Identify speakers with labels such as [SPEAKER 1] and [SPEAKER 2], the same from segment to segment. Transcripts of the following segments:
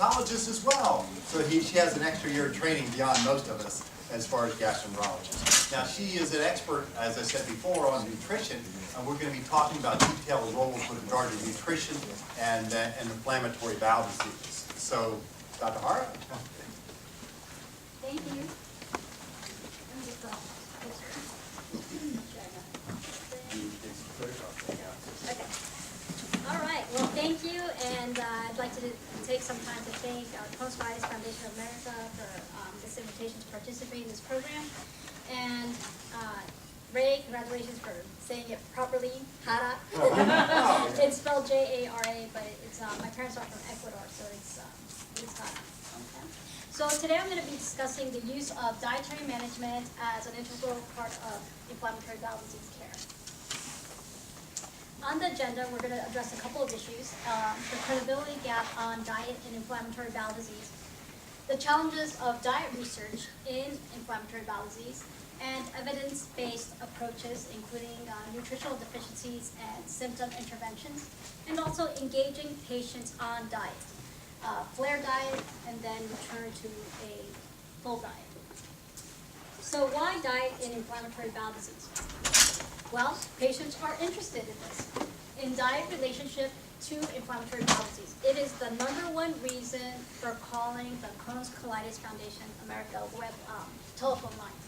[SPEAKER 1] gastroenterologist as well. So she has an extra year of training beyond most of us as far as gastroenterologists. Now she is an expert, as I said before, on nutrition, and we're going to be talking about detailed roles with regard to nutrition and inflammatory bowel diseases. So, Dr. Jara?
[SPEAKER 2] Thank you. Okay. All right. Well, thank you, and I'd like to take some time to thank Crohn's Colitis Foundation of America for this invitation to participate in this program. And Ray, congratulations for saying it properly, Jara. It's spelled J-A-R-A, but it's my parents are from Ecuador, so it's Jara. Okay. So today I'm going to be discussing the use of dietary management as an integral part of inflammatory bowel disease care. On the agenda, we're going to address a couple of issues: the credibility gap on diet and inflammatory bowel disease, the challenges of diet research in inflammatory bowel disease, and evidence-based approaches, including nutritional deficiencies and symptom interventions, and also engaging patients on diet, flare diet, and then return to a full diet. So why diet in inflammatory bowel disease? Well, patients are interested in this, in diet relationship to inflammatory bowel disease. It is the #1 reason for calling the Crohn's Colitis Foundation America web telephone line.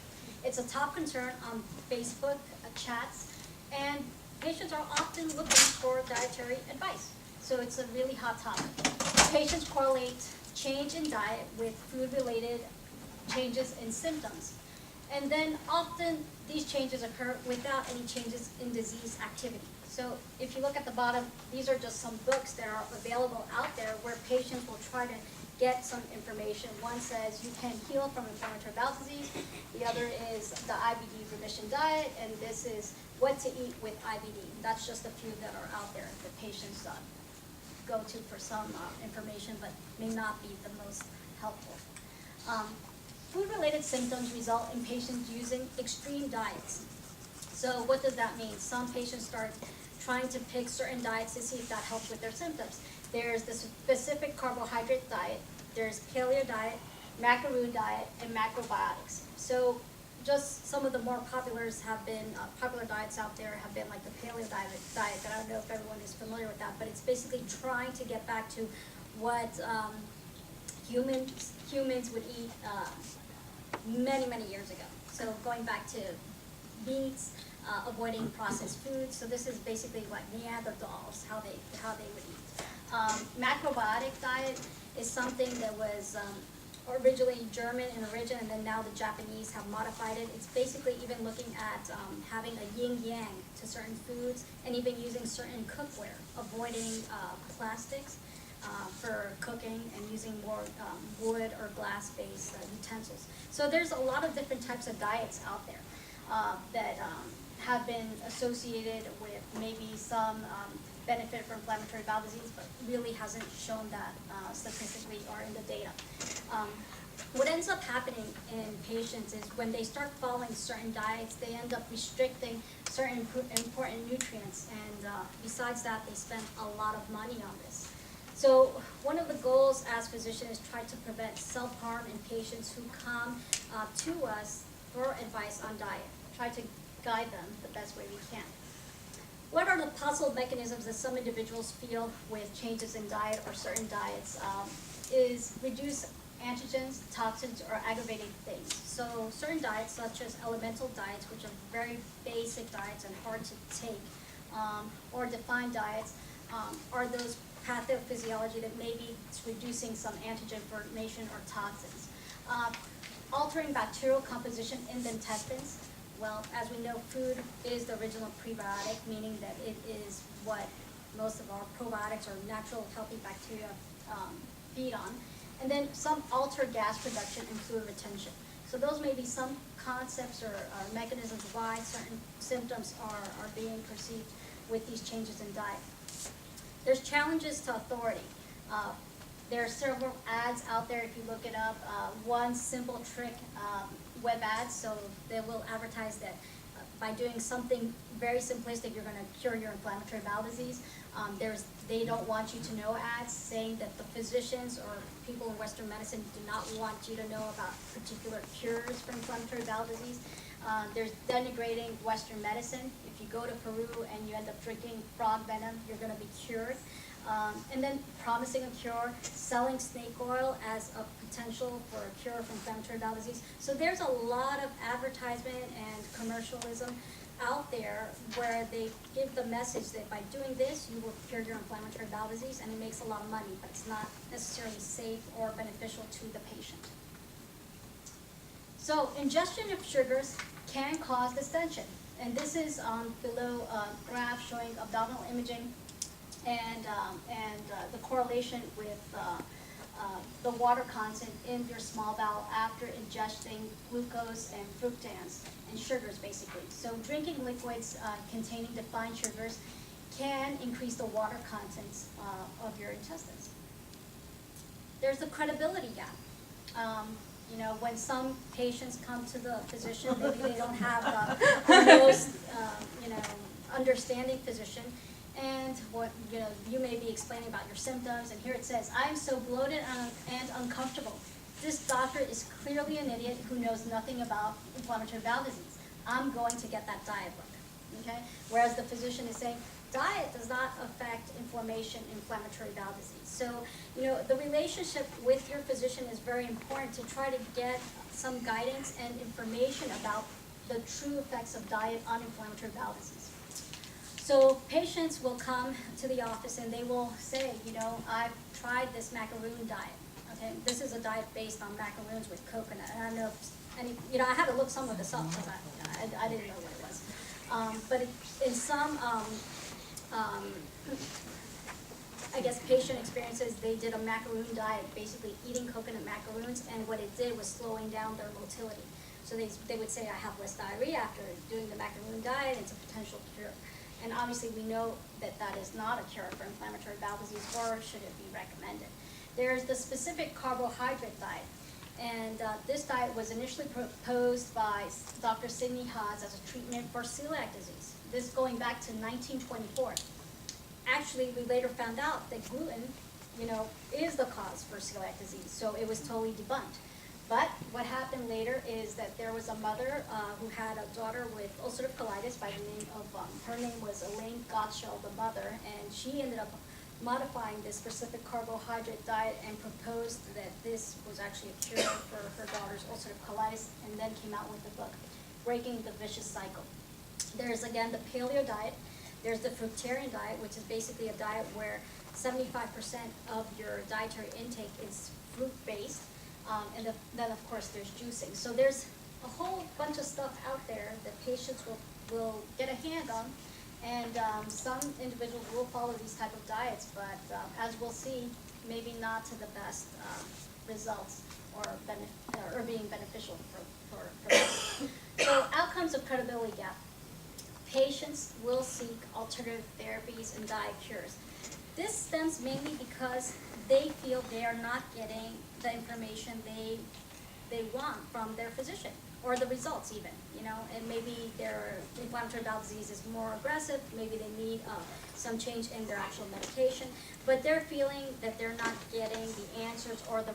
[SPEAKER 2] It's a top concern on Facebook chats, and patients are often looking for dietary advice. So it's a really hot topic. Patients correlate change in diet with food-related changes in symptoms. And then often these changes occur without any changes in disease activity. So if you look at the bottom, these are just some books that are available out there where patients will try to get some information. One says you can heal from inflammatory bowel disease. The other is the IBD remission diet, and this is what to eat with IBD. That's just a few that are out there that patients go to for some information, but may not be the most helpful. Food-related symptoms result in patients using extreme diets. So what does that mean? Some patients start trying to pick certain diets to see if that helps with their symptoms. There's the specific carbohydrate diet, there's paleo diet, macaroon diet, and macrobiotics. So just some of the more popular diets out there have been like the paleo diet that I don't know if everyone is familiar with that, but it's basically trying to get back to what humans would eat many years ago. So going back to meats, avoiding processed foods. So this is basically like Neanderthals, how they would eat. Macrobiotic diet is something that was originally German in origin, and then now the Japanese have modified it. It's basically even looking at having a yin-yang to certain foods, and even using certain cookware, avoiding plastics for cooking, and using more wood or glass-based utensils. So there's a lot of different types of diets out there that have been associated with maybe some benefit for inflammatory bowel disease, but really hasn't shown that statistically or in the data. What ends up happening in patients is when they start following certain diets, they end up restricting certain important nutrients, and besides that, they spend a lot of money on this. So one of the goals as physicians is try to prevent self-harm in patients who come to us for advice on diet, try to guide them the best way we can. What are the possible mechanisms that some individuals feel with changes in diet or certain diets? Is reduce antigens, toxins, or aggravating things. So certain diets, such as elemental diets, which are very basic diets and hard to take, or defined diets, are those pathophysiology that maybe it's reducing some antigen formation or toxins. Altering bacterial composition in the intestines. Well, as we know, food is the original prebiotic, meaning that it is what most of our probiotics or natural healthy bacteria feed on. And then some altered gas production and fluid retention. So those may be some concepts or mechanisms why certain symptoms are being perceived with these changes in diet. There's challenges to authority. There are several ads out there if you look it up. One simple trick, web ads, so they will advertise that by doing something very simplistic, you're gonna cure your inflammatory bowel disease. They don't want you to know ads saying that the physicians or people in Western medicine do not want you to know about particular cures for inflammatory bowel disease. There's denigrating Western medicine. If you go to Peru and you end up drinking frog venom, you're gonna be cured. And then promising a cure, selling snake oil as a potential for a cure for inflammatory bowel disease. So there's a lot of advertisement and commercialism out there where they give the message that by doing this, you will cure your inflammatory bowel disease, and it makes a lot of money, but it's not necessarily safe or beneficial to the patient. So ingestion of sugars can cause distension, and this is below a graph showing abdominal imaging and the correlation with the water content in your small bowel after ingesting glucose and fructans and sugars, basically. So drinking liquids containing defined sugars can increase the water contents of your intestines. There's the credibility gap. You know, when some patients come to the physician, maybe they don't have the most, understanding physician, and you may be explaining about your symptoms, and here it says, "I'm so bloated and uncomfortable. This doctor is clearly an idiot who knows nothing about inflammatory bowel disease. I'm going to get that diet book." Okay? Whereas the physician is saying, diet does not affect inflammatory bowel disease. So, the relationship with your physician is very important to try to get some guidance and information about the true effects of diet on inflammatory bowel disease. So patients will come to the office and they will say, I've tried this macaroon diet. Okay, this is a diet based on macaroons with coconut. And I don't know if I had to look some of this up because I didn't know what it was. But in some, I guess, patient experiences, they did a macaroon diet, basically eating coconut macaroons, and what it did was slowing down their motility. So they would say, I have less diarrhea after doing the macaroon diet. It's a potential cure. And obviously we know that that is not a cure for inflammatory bowel disease, or should it be recommended. There's the specific carbohydrate diet. And this diet was initially proposed by Dr. Sidney Haas as a treatment for celiac disease. This going back to 1924. Actually, we later found out that gluten, is the cause for celiac disease. So it was totally debunked. But what happened later is that there was a mother who had a daughter with ulcerative colitis by the name of, her name was Elaine Gottschall, the mother, and she ended up modifying this specific carbohydrate diet and proposed that this was actually a cure for her daughter's ulcerative colitis, and then came out with the book, Breaking the Vicious Cycle. There's again the paleo diet. There's the fruitarian diet, which is basically a diet where 75% of your dietary intake is fruit-based. And then, of course, there's juicing. So there's a whole bunch of stuff out there that patients will get a hand on, and some individuals will follow these type of diets, but as we'll see, maybe not to the best results or being beneficial for them. So outcomes of credibility gap. Patients will seek alternative therapies and diet cures. This stems mainly because they feel they are not getting the information they want from their physician, or the results even, and maybe their inflammatory bowel disease is more aggressive, maybe they need some change in their actual medication, but they're feeling that they're not getting the answers or the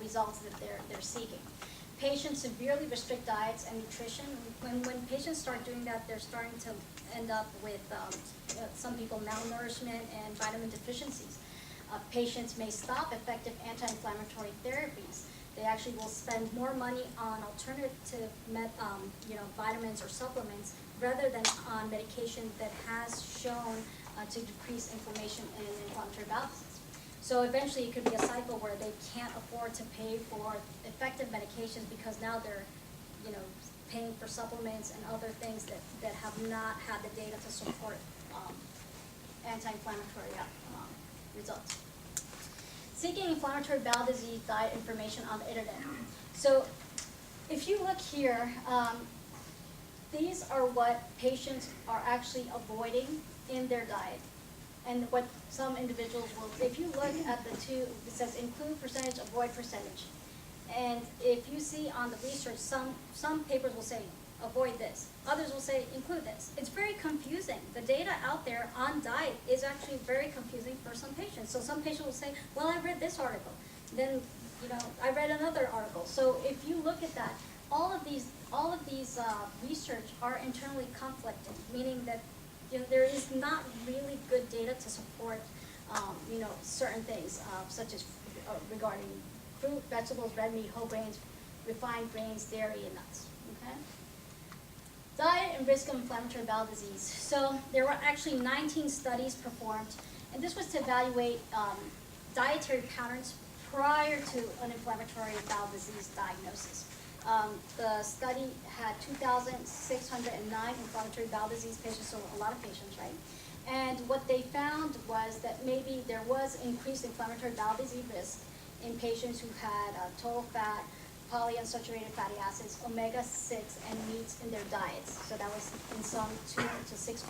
[SPEAKER 2] results that they're seeking. Patients severely restrict diets and nutrition. When patients start doing that, they're starting to end up with some people malnourishment and vitamin deficiencies. Patients may stop effective anti-inflammatory therapies. They actually will spend more money on alternative vitamins or supplements rather than on medication that has shown to decrease inflammation in inflammatory bowel disease. So eventually it could be a cycle where they can't afford to pay for effective medications because now they're, paying for supplements and other things that have not had the data to support anti-inflammatory results. Seeking inflammatory bowel disease diet information on the internet. So if you look here, these are what patients are actually avoiding in their diet. And what some individuals will, if you look at the two, it says include percentage, avoid percentage. And if you see on the research, some papers will say avoid this. Others will say, include this. It's very confusing. The data out there on diet is actually very confusing for some patients. So some patients will say, well, I read this article. Then, I read another article. So if you look at that, all of these research are internally conflicting, meaning that there is not really good data to support certain things, such as regarding fruit, vegetables, red meat, whole grains, refined grains, dairy, and nuts. Okay. Diet and risk of inflammatory bowel disease. So there were actually 19 studies performed, and this was to evaluate dietary patterns prior to an inflammatory bowel disease diagnosis. The study had 2,609 inflammatory bowel disease patients, so a lot of patients, right? And what they found was that maybe there was increased inflammatory bowel disease risk in patients who had total fat, polyunsaturated fatty acids, omega-6, and meats in their diets. So that was in some 2 to 6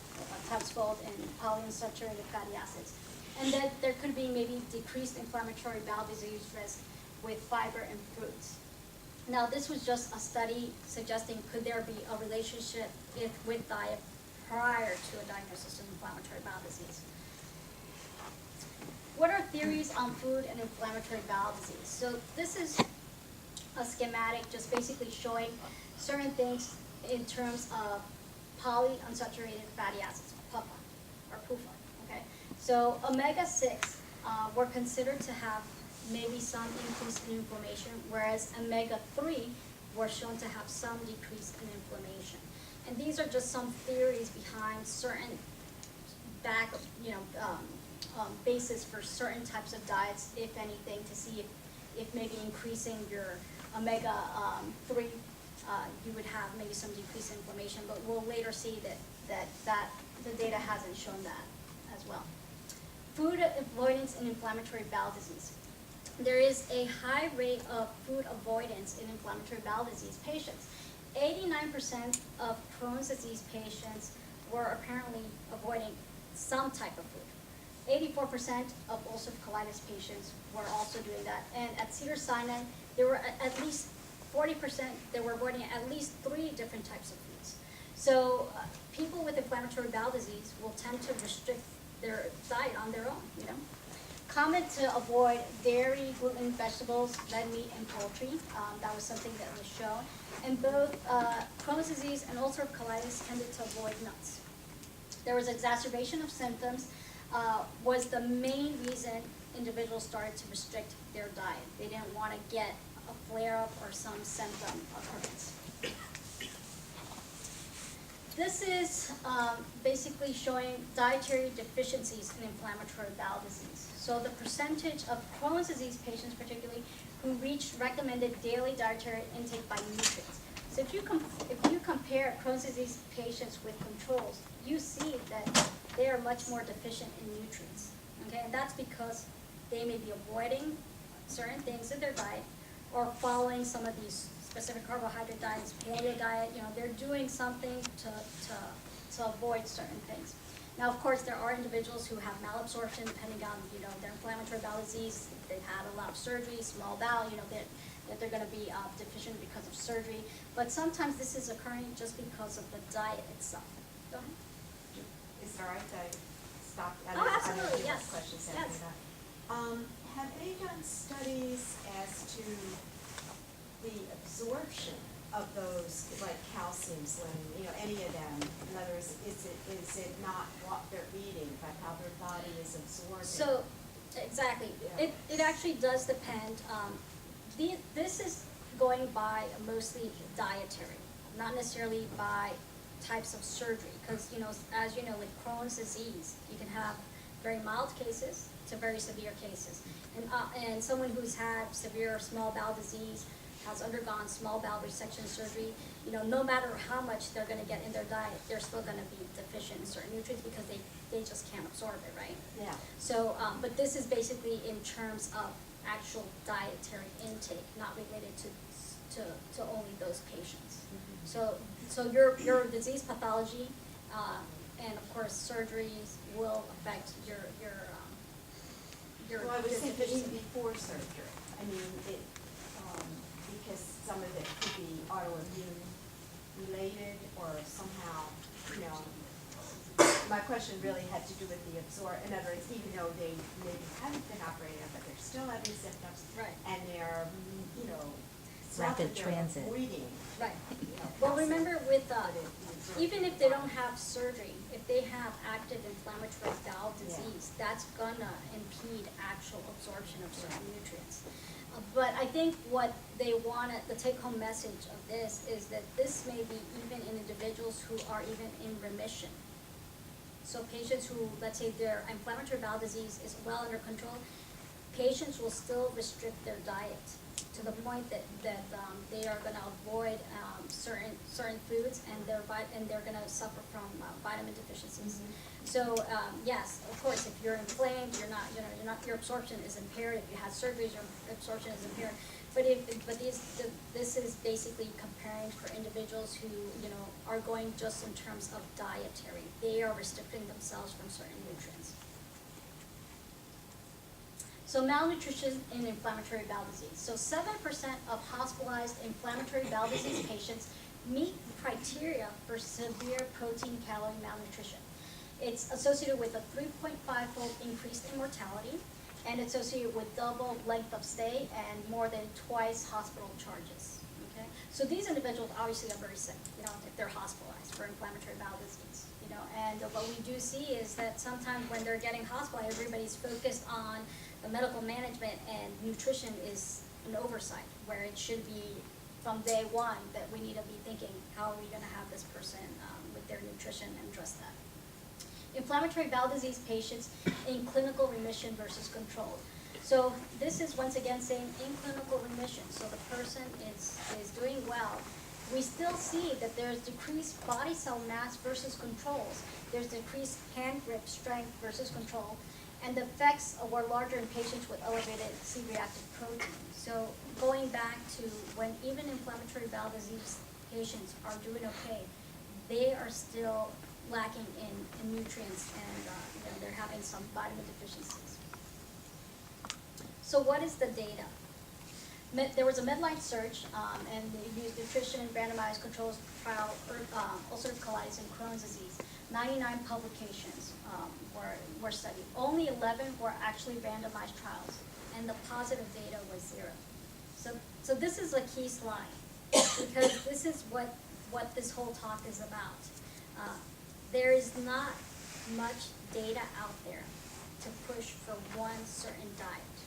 [SPEAKER 2] times fold in polyunsaturated fatty acids. And that there could be maybe decreased inflammatory bowel disease risk with fiber and fruits. Now, this was just a study suggesting could there be a relationship with diet prior to a diagnosis of inflammatory bowel disease. What are theories on food and inflammatory bowel disease? So this is a schematic just basically showing certain things in terms of polyunsaturated fatty acids, PUFA or PUFA. Okay, so omega-6 were considered to have maybe some increase in inflammation, whereas omega-3 were shown to have some decrease in inflammation. And these are just some theories behind certain basis for certain types of diets, if anything, to see if maybe increasing your omega-3, you would have maybe some decreased inflammation, but we'll later see that the data hasn't shown that as well. Food avoidance in inflammatory bowel disease. There is a high rate of food avoidance in inflammatory bowel disease patients. 89% of Crohn's disease patients were apparently avoiding some type of food. 84% of ulcerative colitis patients were also doing that. And at Cedars-Sinai, there were at least 40% that were avoiding at least 3 different types of foods. So people with inflammatory bowel disease will tend to restrict their diet on their own, Common to avoid dairy, gluten, vegetables, red meat, and poultry. That was something that was shown. And both Crohn's disease and ulcerative colitis tended to avoid nuts. There was exacerbation of symptoms, was the main reason individuals started to restrict their diet. They didn't want to get a flare-up or some symptom occurrence. This is basically showing dietary deficiencies in inflammatory bowel disease. So the percentage of Crohn's disease patients particularly who reached recommended daily dietary intake by nutrients. So if you compare Crohn's disease patients with controls, you see that they are much more deficient in nutrients. Okay, and that's because they may be avoiding certain things in their diet or following some of these specific carbohydrate diets, paleo diet. They're doing something to avoid certain things. Now, of course, there are individuals who have malabsorption depending on their inflammatory bowel disease. They've had a lot of surgery, small bowel. That they're going to be deficient because of surgery. But sometimes this is occurring just because of the diet itself. Go ahead.
[SPEAKER 3] Is it all right to stop?
[SPEAKER 2] Absolutely,
[SPEAKER 3] I have
[SPEAKER 2] yes.
[SPEAKER 3] questions
[SPEAKER 2] Yes.
[SPEAKER 3] after that. Have they done studies as to the absorption of those, like calcium, selenium, any of them? In other words, is it not what they're eating, but how their body is absorbing?
[SPEAKER 2] So, exactly.
[SPEAKER 3] Yeah.
[SPEAKER 2] It actually does depend. This is going by mostly dietary, not necessarily by types of surgery. Because, as you know, with Crohn's disease, you can have very mild cases to very severe cases. And someone who's had severe small bowel disease has undergone small bowel resection surgery, no matter how much they're going to get in their diet, they're still going to be deficient in certain nutrients because they just can't absorb it, right?
[SPEAKER 3] Yeah.
[SPEAKER 2] So, but this is basically in terms of actual dietary intake, not related to only those patients.
[SPEAKER 3] Mm-hmm.
[SPEAKER 2] So your disease pathology and of course surgeries will affect your
[SPEAKER 3] Well, I was thinking
[SPEAKER 2] deficiency.
[SPEAKER 3] before surgery. I mean, because some of it could be autoimmune related my question really had to do with the in other words, even though they maybe haven't been operated on, but they're still having symptoms.
[SPEAKER 2] Right.
[SPEAKER 3] And they're, you know,
[SPEAKER 4] Rapid
[SPEAKER 3] they're
[SPEAKER 4] transit.
[SPEAKER 3] avoiding,
[SPEAKER 2] Right.
[SPEAKER 3] you know,
[SPEAKER 2] Well,
[SPEAKER 3] calcium.
[SPEAKER 2] remember with,
[SPEAKER 3] But the absorption
[SPEAKER 2] even if they don't
[SPEAKER 3] requirement.
[SPEAKER 2] have surgery, if they have active inflammatory bowel
[SPEAKER 3] Yeah.
[SPEAKER 2] disease, that's gonna impede actual absorption of certain nutrients. But I think what they wanna, the take-home message of this is that this may be even in individuals who are even in remission. So patients who, let's say their inflammatory bowel disease is well under control, patients will still restrict their diet to the point that they are gonna avoid certain foods, and they're gonna suffer from vitamin deficiencies. So yes, of course, if you're inflamed, your absorption is impaired. If you had surgeries, your absorption is impaired. But this is basically comparing for individuals who are going just in terms of dietary. They are restricting themselves from certain nutrients. So malnutrition in inflammatory bowel disease. So 7% of hospitalized inflammatory bowel disease patients meet criteria for severe protein calorie malnutrition. It's associated with a 3.5-fold increase in mortality, and it's associated with double length of stay and more than twice hospital charges. Okay, so these individuals obviously are very sick, if they're hospitalized for inflammatory bowel disease, and what we do see is that sometimes when they're getting hospitalized, everybody's focused on the medical management, and nutrition is an oversight, where it should be from day one that we need to be thinking, how are we gonna have this person with their nutrition and address that. Inflammatory bowel disease patients in clinical remission versus control. So this is once again saying in clinical remission, so the person is doing well. We still see that there's decreased body cell mass versus controls. There's decreased hand grip strength versus control. And the effects were larger in patients with elevated C-reactive protein. So going back to when even inflammatory bowel disease patients are doing okay, they are still lacking in nutrients, and they're having some vitamin deficiencies. So what is the data? There was a Medline search, and they used nutrition and randomized controls trial for ulcerative colitis and Crohn's disease. 99 publications were studied. Only 11 were actually randomized trials, and the positive data was 0. So this is a key slide, because this is what this whole talk is about. There is not much data out there to push for one certain diet,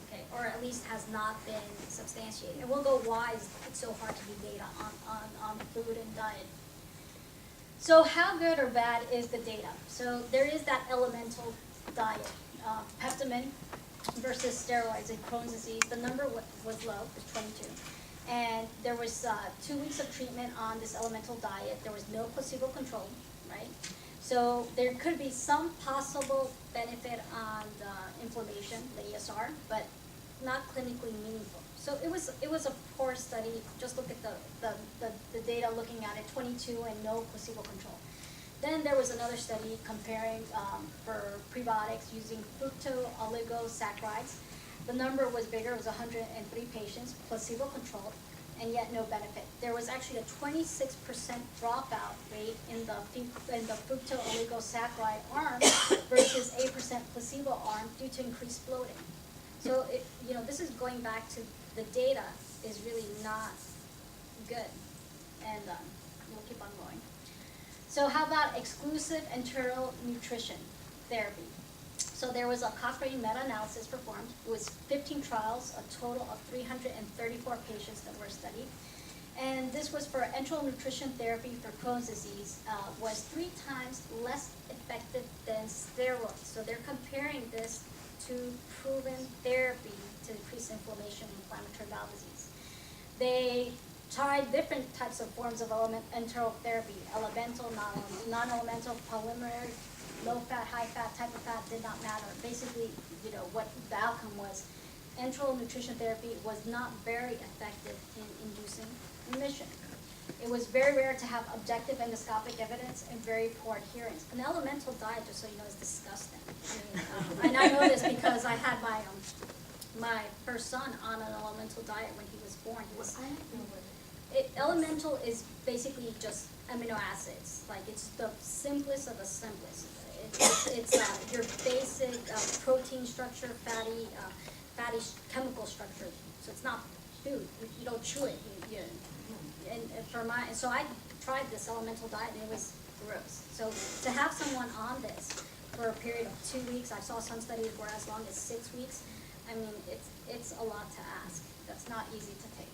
[SPEAKER 2] okay, or at least has not been substantiated. And we'll go why it's so hard to be data on food and diet. So how good or bad is the data? So there is that elemental diet, peptamen versus steroids in Crohn's disease. The number was low, it was 22. And there was 2 weeks of treatment on this elemental diet. There was no placebo control, right? So there could be some possible benefit on the inflammation, the ESR, but not clinically meaningful. So it was a poor study. Just look at the data looking at it, 22 and no placebo control. Then there was another study comparing for prebiotics using fructooligosaccharides. The number was bigger, it was 103 patients, placebo controlled, and yet no benefit. There was actually a 26% dropout rate in the fructooligosaccharides arm versus 8% placebo arm due to increased bloating. So this is going back to the data is really not good, and we'll keep on going. So how about exclusive enteral nutrition therapy? So there was a Cochrane meta-analysis performed. It was 15 trials, a total of 334 patients that were studied. And this was for enteral nutrition therapy for Crohn's disease, was 3 times less effective than steroids. So they're comparing this to proven therapy to decrease inflammation and inflammatory bowel disease. They tried different types of forms of enteral therapy, elemental, non-elemental, polymer, low fat, high fat, type of fat, did not matter. Basically, what the outcome was, enteral nutrition therapy was not very effective in inducing remission. It was very rare to have objective endoscopic evidence and very poor adherence. An elemental diet, just so you know, is disgusting. And I know this because I had my first son on an elemental diet when he was born.
[SPEAKER 3] I don't know what
[SPEAKER 2] Elemental is basically just amino acids. Like, it's the simplest of the simplest. It's your basic protein structure, fatty chemical structure. So it's not food. You don't chew it. And so I tried this elemental diet and it was gross. So to have someone on this for a period of 2 weeks, I saw some studies were as long as 6 weeks. I mean, it's a lot to ask. That's not easy to take.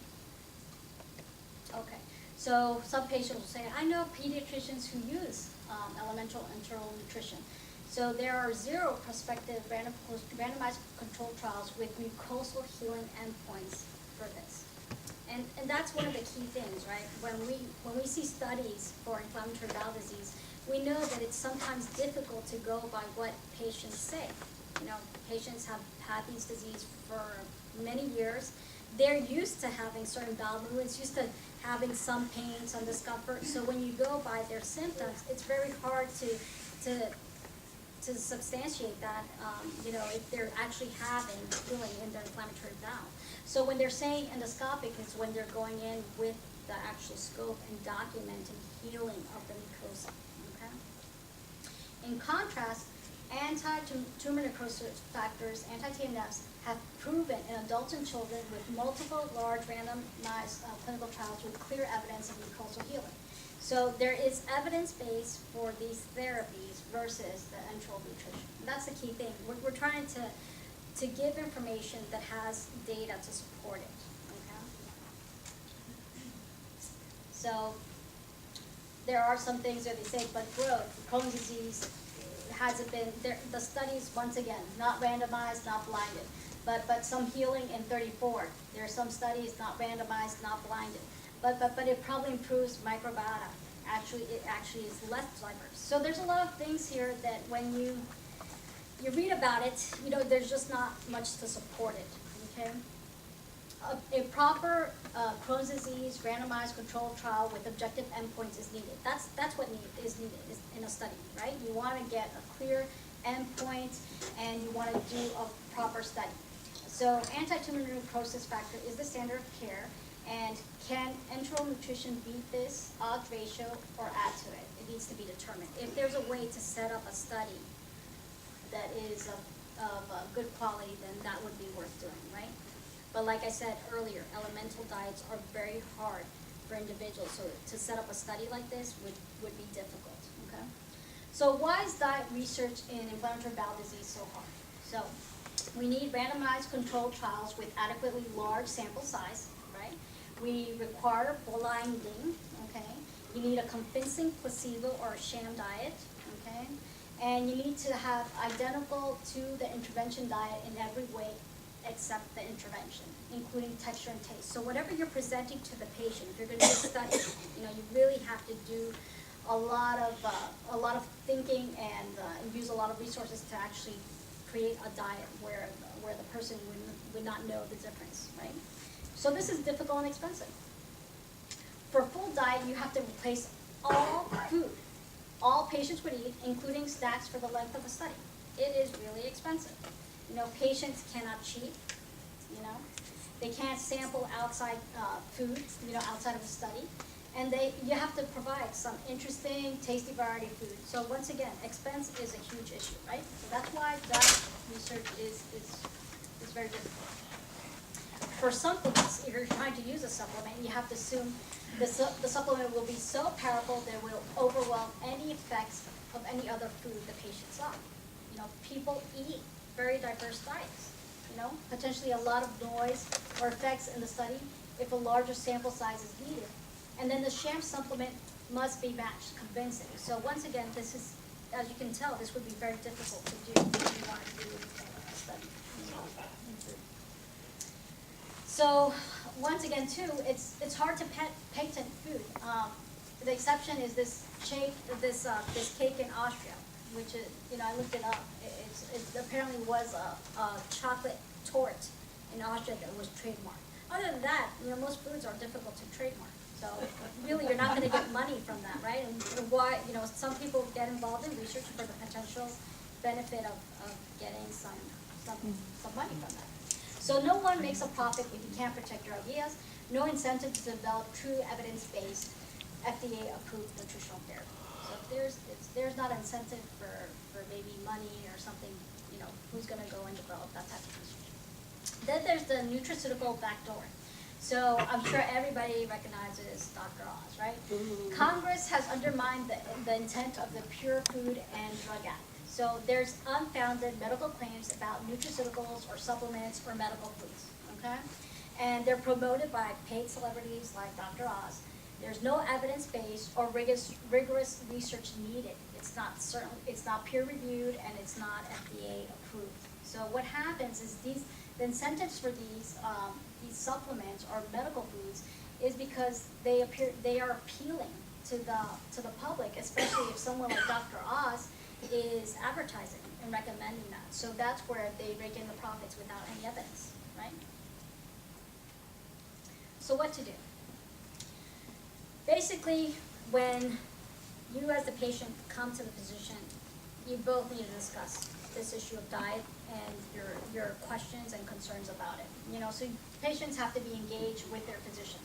[SPEAKER 2] Okay, so some patients will say, I know pediatricians who use elemental enteral nutrition. So there are 0 prospective randomized controlled trials with mucosal healing endpoints for this. And that's one of the key things, right? When we see studies for inflammatory bowel disease, we know that it's sometimes difficult to go by what patients say. You know, patients have had these diseases for many years. They're used to having certain bowel movements, used to having some pain, some discomfort. So when you go by their symptoms, it's very hard to substantiate that, you know, if they're actually having healing in their inflammatory bowel. So when they're saying endoscopic, it's when they're going in with the actual scope and documenting healing of the mucosa, okay? In contrast, anti-tumor necrosis factors, anti-TNFs, have proven in adults and children with multiple large randomized clinical trials with clear evidence of mucosal healing. So there is evidence base for these therapies versus the enteral nutrition. And that's the key thing. We're trying to give information that has data to support it. Okay? So there are some things that they say, but growth, Crohn's disease, hasn't been there. The studies, once again, not randomized, not blinded, but some healing in 34. There are some studies not randomized, not blinded, but it probably improves microbiota. It actually is less fibrous. So there's a lot of things here that when you read about it, you know, there's just not much to support it. Okay. A proper Crohn's disease randomized controlled trial with objective endpoints is needed. That's what is needed in a study, right? You want to get a clear endpoint and you want to do a proper study. So anti-tumor necrosis factor is the standard of care, and can enteral nutrition beat this odds ratio or add to it? It needs to be determined. If there's a way to set up a study that is of good quality, then that would be worth doing, right? But like I said earlier, elemental diets are very hard for individuals. So to set up a study like this would be difficult, okay? So why is diet research in inflammatory bowel disease so hard? So we need randomized controlled trials with adequately large sample size, right? We require blinding, okay? You need a convincing placebo or a sham diet, okay? And you need to have identical to the intervention diet in every way except the intervention, including texture and taste. So whatever you're presenting to the patient, if you're going to do a study, you know, you really have to do a lot of thinking and use a lot of resources to actually create a diet where the person would not know the difference, right? So this is difficult and expensive. For a full diet, you have to replace all food all patients would eat, including snacks for the length of the study. It is really expensive. You know, patients cannot cheat, you know. They can't sample outside food, you know, outside of the study. And you have to provide some interesting, tasty variety of food. So once again, expense is a huge issue, right? So that's why diet research is very difficult. For supplements, if you're trying to use a supplement, you have to assume the supplement will be so powerful that it will overwhelm any effects of any other food the patient's on. You know, people eat very diverse diets. You know, potentially a lot of noise or effects in the study if a larger sample size is needed. And then the sham supplement must be matched convincing. So once again, this is, as you can tell, this would be very difficult to do if you want to do a study. So once again, too, it's hard to patent food. The exception is this cake in Austria, which is, you know, I looked it up. It apparently was a chocolate torte in Austria that was trademarked. Other than that, you know, most foods are difficult to trademark. So really, you're not going to get money from that, right? And why, you know, some people get involved in research for the potential benefit of getting some money from that. So no one makes a profit if you can't protect your ideas. No incentive to develop true evidence-based FDA-approved nutritional therapy. So if there's not incentive for maybe money or something, you know, who's gonna go and develop that type of research? Then there's the nutraceutical backdoor. So I'm sure everybody recognizes Dr. Oz, right? Congress has undermined the intent of the Pure Food and Drug Act. So there's unfounded medical claims about nutraceuticals or supplements or medical foods, okay? And they're promoted by paid celebrities like Dr. Oz. There's no evidence-based or rigorous research needed. It's not peer-reviewed, and it's not FDA approved. So what happens is the incentives for these supplements or medical foods is because they are appealing to the public, especially if someone like Dr. Oz is advertising and recommending that. So that's where they rake in the profits without any evidence, right? So what to do? Basically, when you as the patient come to the physician, you both need to discuss this issue of diet and your questions and concerns about it. You know, so patients have to be engaged with their physician.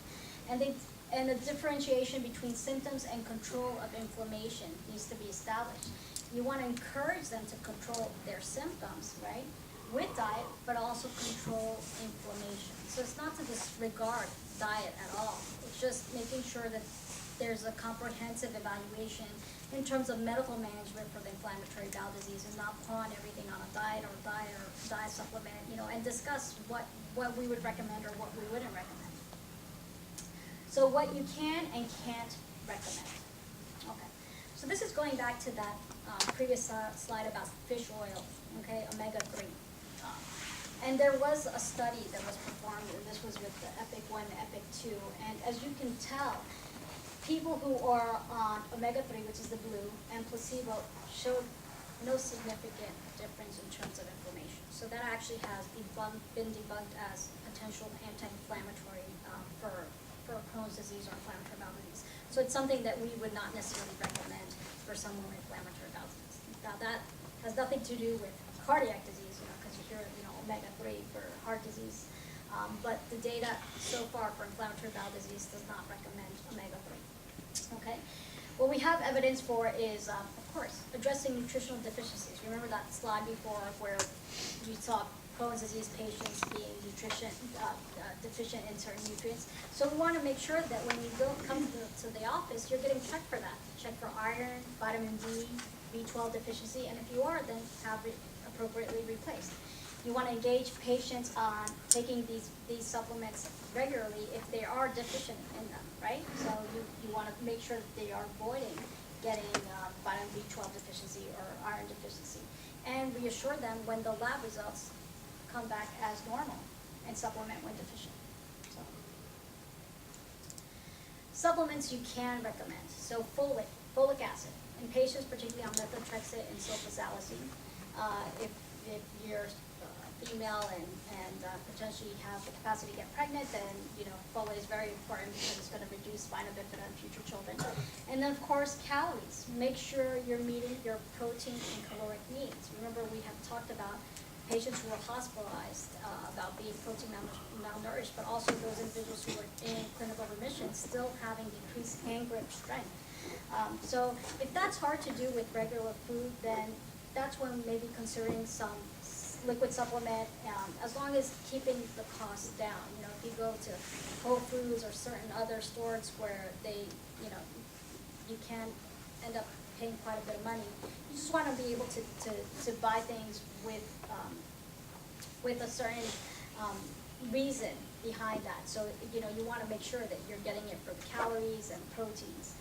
[SPEAKER 2] And the differentiation between symptoms and control of inflammation needs to be established. You want to encourage them to control their symptoms, right, with diet, but also control inflammation. So it's not to disregard diet at all. It's just making sure that there's a comprehensive evaluation in terms of medical management for the inflammatory bowel disease, and not pawn everything on a diet or diet supplement, you know, and discuss what we would recommend or what we wouldn't recommend. So what you can and can't recommend. Okay. So this is going back to that previous slide about fish oil, okay, omega-3. And there was a study that was performed, and this was with the EPIC 1 and EPIC 2, and as you can tell, people who are on omega-3, which is the blue, and placebo showed no significant difference in terms of inflammation. So that actually has been debunked as potential anti-inflammatory for Crohn's disease or inflammatory bowel disease. So it's something that we would not necessarily recommend for someone with inflammatory bowel disease. Now that has nothing to do with cardiac disease, you know, because you hear, you know, omega-3 for heart disease. But the data so far for inflammatory bowel disease does not recommend omega-3. Okay? What we have evidence for is, of course, addressing nutritional deficiencies. Remember that slide before where we saw Crohn's disease patients being deficient in certain nutrients. So we want to make sure that when you come to the office, you're getting checked for that. Check for iron, vitamin D, B12 deficiency, and if you are, then have it appropriately replaced. You want to engage patients on taking these supplements regularly if they are deficient in them, right? So you want to make sure that they are avoiding getting vitamin B12 deficiency or iron deficiency, and reassure them when the lab results come back as normal and supplement when deficient. So, supplements you can recommend. So folic acid in patients particularly on methotrexate and sulfasalazine. If you're female and potentially have the capacity to get pregnant, then you know folate is very important because it's going to reduce spina bifida in future children. And then of course calories. Make sure you're meeting your protein and caloric needs. Remember we have talked about patients who are hospitalized about being protein malnourished, but also those individuals who are in clinical remission still having decreased hand grip strength. So if that's hard to do with regular food, then that's when maybe considering some liquid supplement, as long as keeping the costs down. You know, if you go to Whole Foods or certain other stores where they, you know, you can end up paying quite a bit of money, you just want to be able to buy things with a certain reason behind that. So, you know, you want to make sure that you're getting it for the calories and proteins.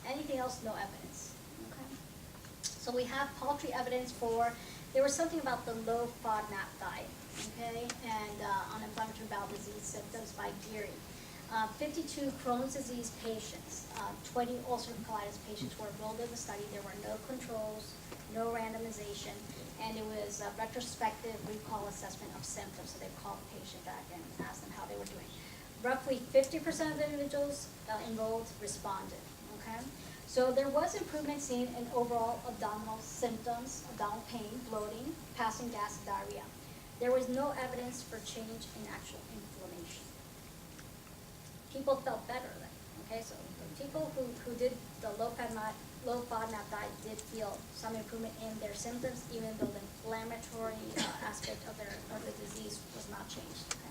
[SPEAKER 2] Anything else, no evidence. Okay. So we have paltry evidence for. There was something about the low FODMAP diet, okay, and on inflammatory bowel disease symptoms by Geary. 52 Crohn's disease patients, 20 ulcerative colitis patients were enrolled in the study. There were no controls, no randomization, and it was a retrospective recall assessment of symptoms. So they called the patient back and asked them how they were doing. Roughly 50% of the individuals enrolled responded, okay? So there was improvement seen in overall abdominal symptoms, abdominal pain, bloating, passing gas, and diarrhea. There was no evidence for change in actual inflammation. People felt better then, okay? So people who did the low FODMAP diet did feel some improvement in their symptoms, even though the inflammatory aspect of the disease was not changed.